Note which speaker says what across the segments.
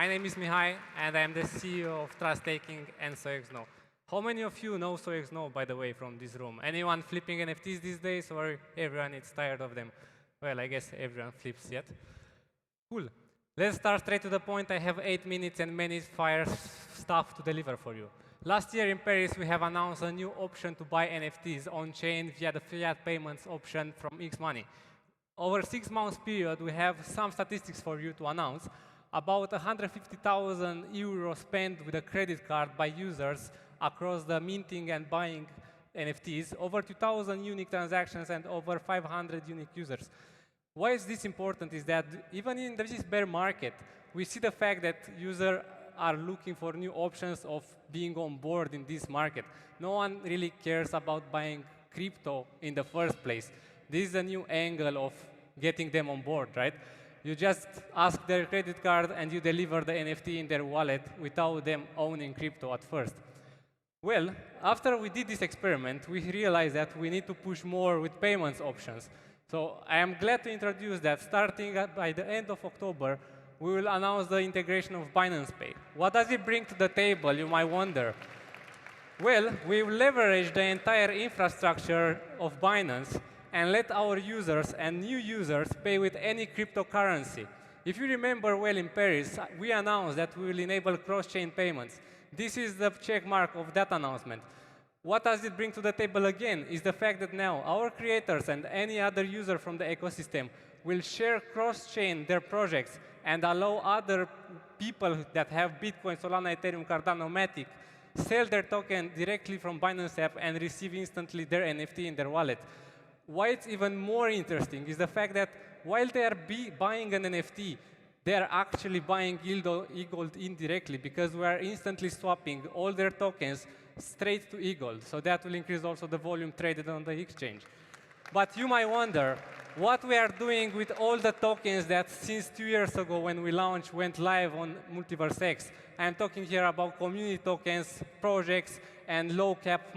Speaker 1: My name is Mihai, and I'm the CEO of Trust Taking and XOXNO. How many of you know XOXNO, by the way, from this room? Anyone flipping NFTs these days, or everyone is tired of them? Well, I guess everyone flips yet. Cool. Let's start straight to the point. I have 8 minutes and many fire stuff to deliver for you. Last year in Paris, we have announced a new option to buy NFTs on-chain via the fiat payments option from X-Money. Over a 6 months period, we have some statistics for you to announce. About 150,000 euros spent with a credit card by users across the minting and buying NFTs, over 2,000 unique transactions, and over 500 unique users. Why is this important is that even in this bear market, we see the fact that users are looking for new options of being on board in this market. No one really cares about buying crypto in the first place. This is a new angle of getting them on board, right? You just ask their credit card and you deliver the NFT in their wallet without them owning crypto at first. Well, after we did this experiment, we realized that we need to push more with payments options. So I am glad to introduce that starting by the end of October, we will announce the integration of Binance Pay. What does it bring to the table, you might wonder? Well, we will leverage the entire infrastructure of Binance and let our users and new users pay with any cryptocurrency. If you remember well in Paris, we announced that we will enable cross-chain payments. This is the check mark of that announcement. What does it bring to the table again is the fact that now our creators and any other user from the ecosystem will share cross-chain their projects and allow other people that have Bitcoin, Solana, Ethereum, Cardano, Matic, sell their token directly from Binance app and receive instantly their NFT in their wallet. Why it's even more interesting is the fact that while they are buying an NFT, they are actually buying e-gold indirectly because we are instantly swapping all their tokens straight to e-gold. So that will increase also the volume traded on the exchange. But you might wonder what we are doing with all the tokens that since 2 years ago when we launched went live on MultiversX. I'm talking here about community tokens, projects, and low cap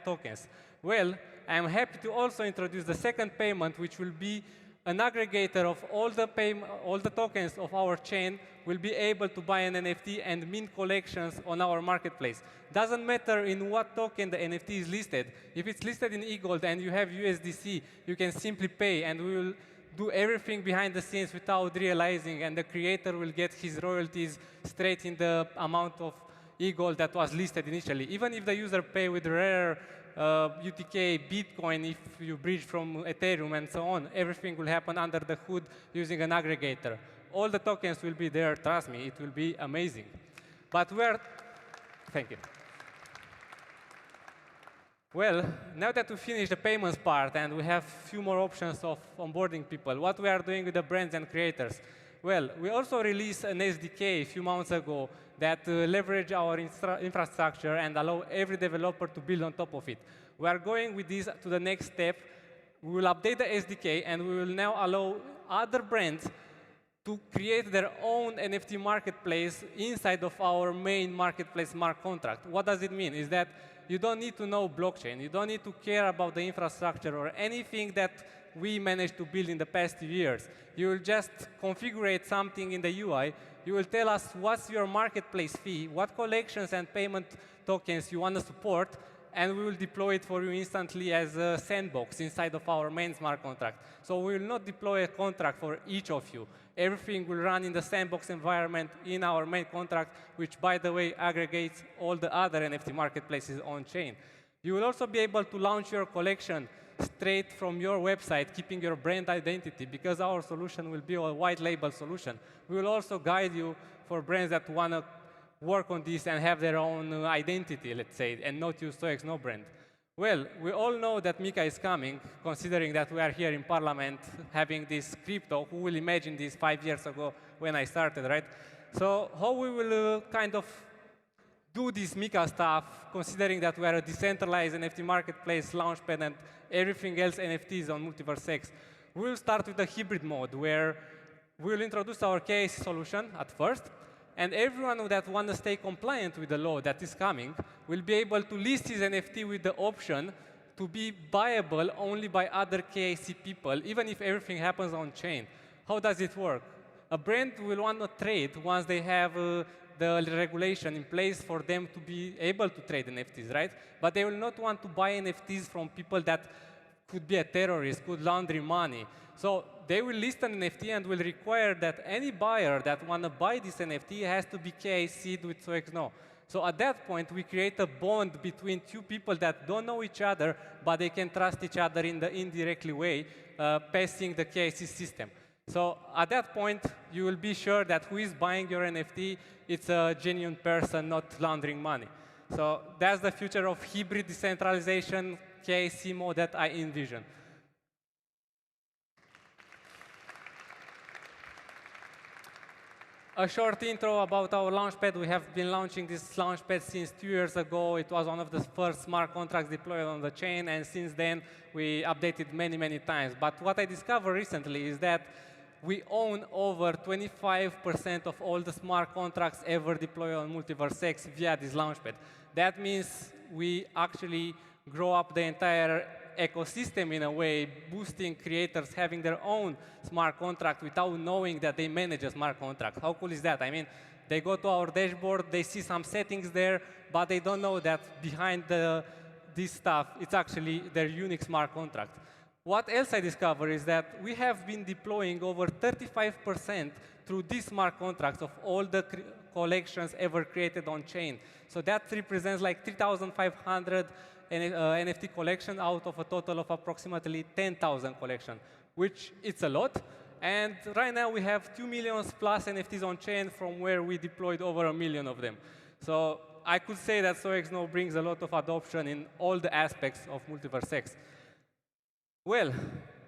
Speaker 1: tokens. Well, I'm happy to also introduce the second payment, which will be an aggregator of all the tokens of our chain will be able to buy an NFT and mint collections on our marketplace. Doesn't matter in what token the NFT is listed. If it's listed in eGold and you have USDC, you can simply pay, and we will do everything behind the scenes without realizing, and the creator will get his royalties straight in the amount of eGold that was listed initially. Even if the user pay with rare UTK, Bitcoin, if you bridge from Ethereum and so on, everything will happen under the hood using an aggregator. All the tokens will be there, trust me, it will be amazing. But thank you. Well, now that we finished the payments part and we have a few more options of onboarding people, what we are doing with the brands and creators? Well, we also released an SDK a few months ago that leverage our infrastructure and allow every developer to build on top of it. We are going with this to the next step. We will update the SDK, and we will now allow other brands to create their own NFT marketplace inside of our main marketplace smart contract. What does it mean? Is that you don't need to know blockchain. You don't need to care about the infrastructure or anything that we managed to build in the past 2 years. You will just configure something in the UI. You will tell us what's your marketplace fee, what collections and payment tokens you want to support, and we will deploy it for you instantly as a sandbox inside of our main smart contract. So we will not deploy a contract for each of you. Everything will run in the sandbox environment in our main contract, which, by the way, aggregates all the other NFT marketplaces on-chain. You will also be able to launch your collection straight from your website, keeping your brand identity, because our solution will be a white label solution. We will also guide you for brands that want to work on this and have their own identity, let's say, and not use XOXNO brand. Well, we all know that Mika is coming, considering that we are here in Parliament having this crypto. Who will imagine this 5 years ago when I started, right? So how we will kind of do this Mika stuff, considering that we are a decentralized NFT marketplace, Launchpad, and everything else NFTs on MultiversX. We will start with a hybrid mode, where we will introduce our KYC solution at first, and everyone that wants to stay compliant with the law that is coming will be able to list his NFT with the option to be buyable only by other KYC people, even if everything happens on-chain. How does it work? A brand will want to trade once they have the regulation in place for them to be able to trade NFTs, right? But they will not want to buy NFTs from people that could be a terrorist, could launder money. So they will list an NFT and will require that any buyer that want to buy this NFT has to be KYC'd with XOXNO. So at that point, we create a bond between two people that don't know each other, but they can trust each other in the indirectly way, passing the KYC system. So at that point, you will be sure that who is buying your NFT, it's a genuine person, not laundering money. So that's the future of hybrid decentralization KYC mode that I envision. A short intro about our Launchpad. We have been launching this Launchpad since 2 years ago. It was one of the first smart contracts deployed on the chain, and since then, we updated many, many times. But what I discovered recently is that we own over 25% of all the smart contracts ever deployed on MultiversX via this Launchpad. That means we actually grow up the entire ecosystem in a way, boosting creators having their own smart contract without knowing that they manage a smart contract. How cool is that? I mean, they go to our dashboard, they see some settings there, but they don't know that behind this stuff, it's actually their unique smart contract. What else I discovered is that we have been deploying over 35% through these smart contracts of all the collections ever created on chain. So that represents like 3,500 NFT collection out of a total of approximately 10,000 collection, which it's a lot. And right now we have 2 million plus NFTs on chain from where we deployed over 1 million of them. So I could say that XOXNO brings a lot of adoption in all the aspects of MultiversX. Well,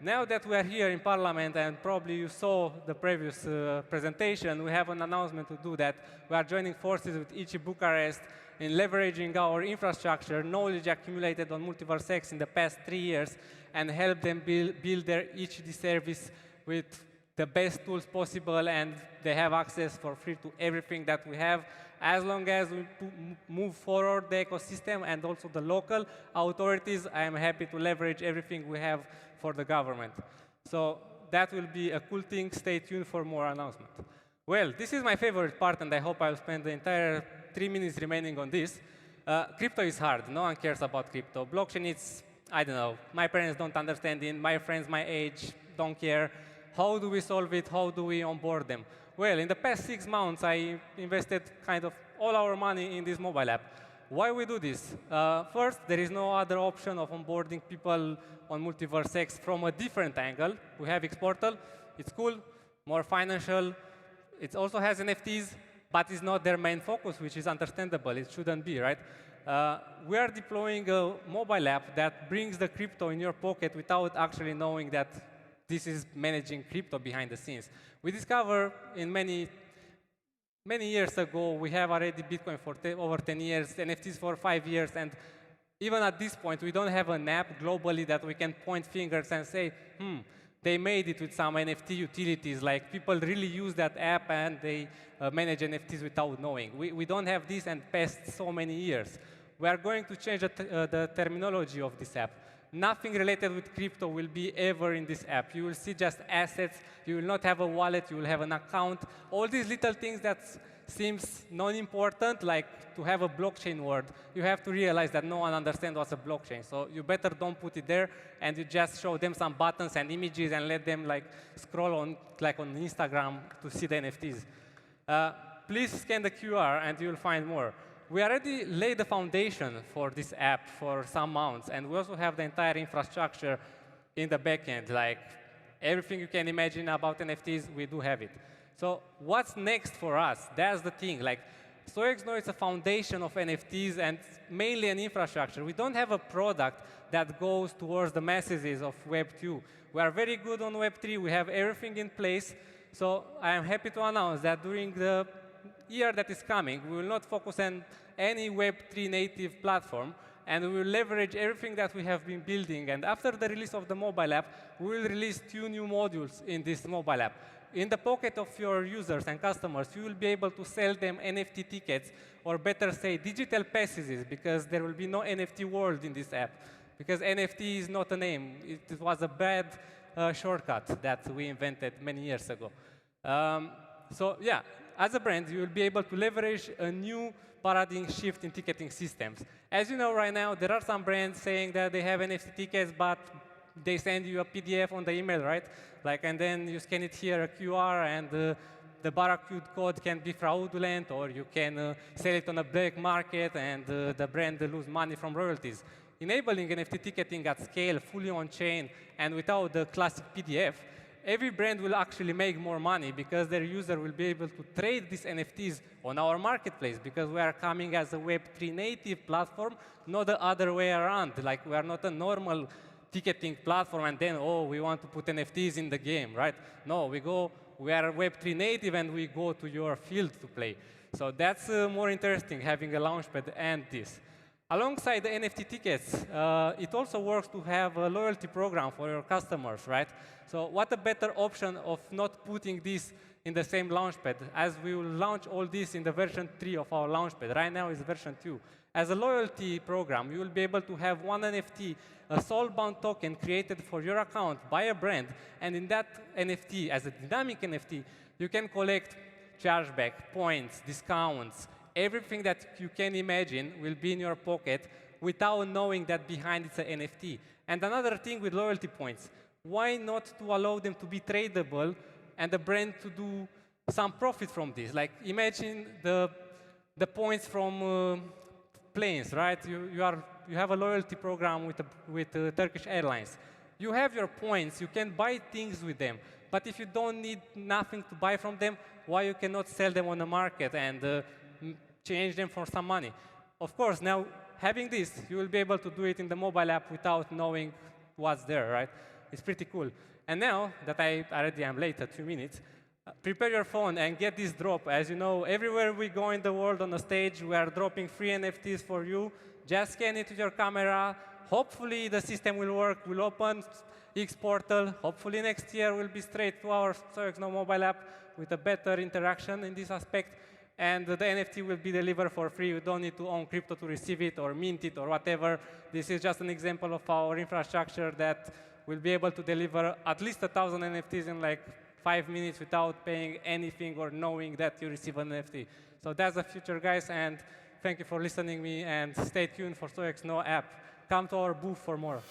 Speaker 1: now that we are here in Parliament, and probably you saw the previous presentation, we have an announcement to do that. We are joining forces with ICI Bucharest in leveraging our infrastructure, knowledge accumulated on MultiversX in the past 3 years, and help them build their HD service with the best tools possible, and they have access for free to everything that we have. As long as we move forward the ecosystem and also the local authorities, I am happy to leverage everything we have for the government. So that will be a cool thing. Stay tuned for more announcements. Well, this is my favorite part, and I hope I'll spend the entire 3 minutes remaining on this. Crypto is hard. No one cares about crypto. Blockchain, it's, I don't know. My parents don't understand it. My friends my age don't care. How do we solve it? How do we onboard them? Well, in the past 6 months, I invested kind of all our money in this mobile app. Why we do this? First, there is no other option of onboarding people on MultiversX from a different angle. We have Xportal. It's cool, more financial. It also has NFTs, but it's not their main focus, which is understandable. It shouldn't be, right? We are deploying a mobile app that brings the crypto in your pocket without actually knowing that this is managing crypto behind the scenes. We discovered in many years ago, we have already Bitcoin for over 10 years, NFTs for 5 years, and even at this point, we don't have an app globally that we can point fingers and say, they made it with some NFT utilities, like people really use that app and they manage NFTs without knowing. We don't have this and past so many years. We are going to change the terminology of this app. Nothing related with crypto will be ever in this app. You will see just assets. You will not have a wallet. You will have an account. All these little things that seems non-important, like to have a blockchain word, you have to realize that no one understands what's a blockchain. So you better don't put it there, and you just show them some buttons and images and let them like scroll on, like on Instagram to see the NFTs. Please scan the QR and you will find more. We already laid the foundation for this app for some months, and we also have the entire infrastructure in the backend. Like everything you can imagine about NFTs, we do have it. So what's next for us? That's the thing. Like XOXNO is a foundation of NFTs and mainly an infrastructure. We don't have a product that goes towards the masses of Web 2. We are very good on Web 3. We have everything in place. So I am happy to announce that during the year that is coming, we will not focus on any Web3 native platform, and we will leverage everything that we have been building. And after the release of the mobile app, we will release 2 new modules in this mobile app. In the pocket of your users and customers, you will be able to sell them NFT tickets, or better say, digital passes, because there will be no NFT world in this app. Because NFT is not a name. It was a bad shortcut that we invented many years ago. So yeah, as a brand, you will be able to leverage a new paradigm shift in ticketing systems. As you know right now, there are some brands saying that they have NFT tickets, but they send you a PDF on the email, right? Like, and then you scan it here, a QR, and the barcode code can be fraudulent, or you can sell it on a black market, and the brand lose money from royalties. Enabling NFT ticketing at scale, fully on-chain, and without the classic PDF, every brand will actually make more money because their user will be able to trade these NFTs on our marketplace, because we are coming as a Web3 native platform, not the other way around. Like, we are not a normal ticketing platform and then, oh, we want to put NFTs in the game, right? No, we are Web3 native and we go to your field to play. So that's more interesting, having a Launchpad and this. Alongside the NFT tickets, it also works to have a loyalty program for your customers, right? So what a better option of not putting this in the same Launchpad, as we will launch all this in the version 3 of our Launchpad. Right now it's version 2. As a loyalty program, you will be able to have one NFT, a soul-bound token created for your account by a brand, and in that NFT, as a dynamic NFT, you can collect chargeback, points, discounts, everything that you can imagine will be in your pocket without knowing that behind it's an NFT. And another thing with loyalty points, why not to allow them to be tradable and the brand to do some profit from this? Like, imagine the points from planes, right? You have a loyalty program with Turkish Airlines. You have your points, you can buy things with them, but if you don't need nothing to buy from them, why you cannot sell them on the market and change them for some money? Of course, now having this, you will be able to do it in the mobile app without knowing what's there, right? It's pretty cool. And now that I already am late, 2 minutes, prepare your phone and get this drop. As you know, everywhere we go in the world on the stage, we are dropping free NFTs for you. Just scan it with your camera. Hopefully the system will work. We'll open X portal. Hopefully next year we'll be straight to our XOXNO mobile app with a better interaction in this aspect. And the NFT will be delivered for free. You don't need to own crypto to receive it or mint it or whatever. This is just an example of our infrastructure that will be able to deliver at least 1,000 NFTs in like 5 minutes without paying anything or knowing that you receive an NFT. So that's the future, guys, and thank you for listening to me, and stay tuned for XOXNO app. Come to our booth for more.